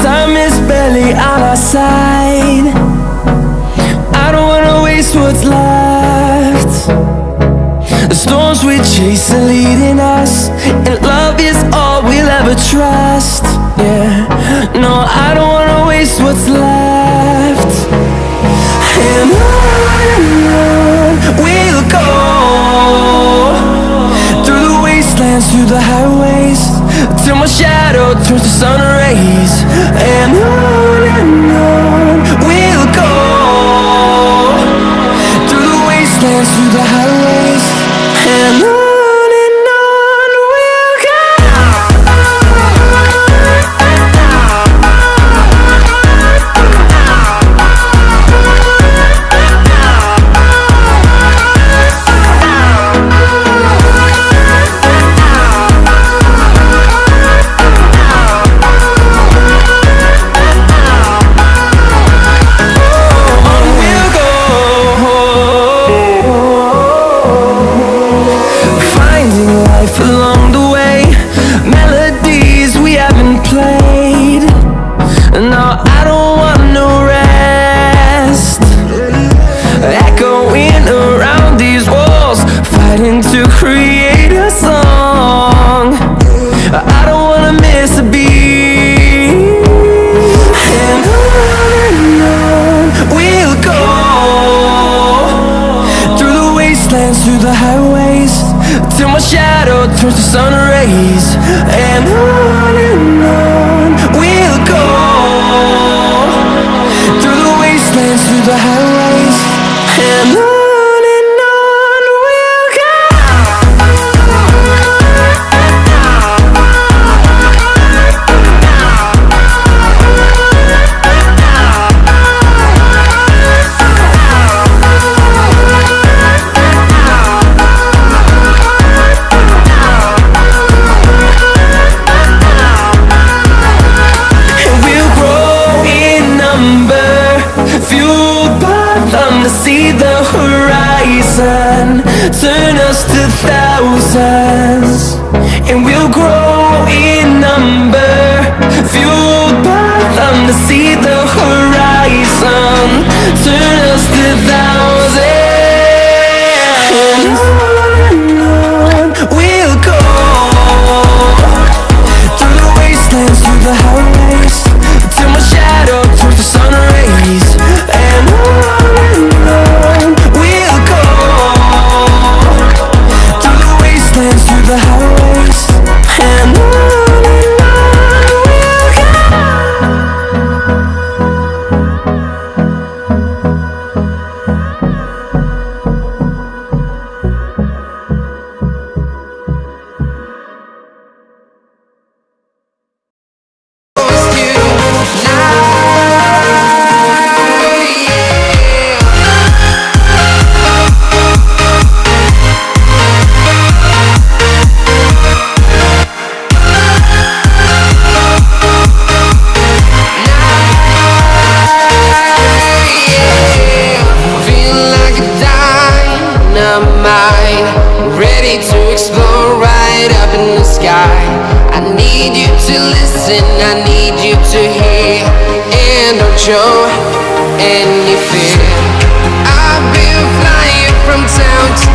time is barely on our side. I don't wanna waste what's left. The storms we chase are leading us, and love is all we'll ever trust. Yeah, no, I don't wanna waste what's left. And on we'll go, through the wastelands, through the highways, till my shadow turns to sun rays. And on we'll go, through the wastelands, through the highways, and on we'll go. Along the way, melodies we haven't played. No, I don't want no rest. Echoing around these walls, fighting to create a song. I don't wanna miss a beat. And on we'll go, through the wastelands, through the highways, till my shadow turns to sun rays. And on we'll go, through the wastelands, through the highways, and on we'll go. See the horizon, turn us to thousands, and we'll grow in number, fueled by them. To see the horizon, turn us to thousands, and on we'll go, through the wastelands, through the highways, till my shadow turns to sun rays. And on we'll go, through the wastelands, through the highways, and on we'll go. Ready to explore right up in the sky. I need you to listen, I need you to hear, and don't show any fear. I've been flying from town to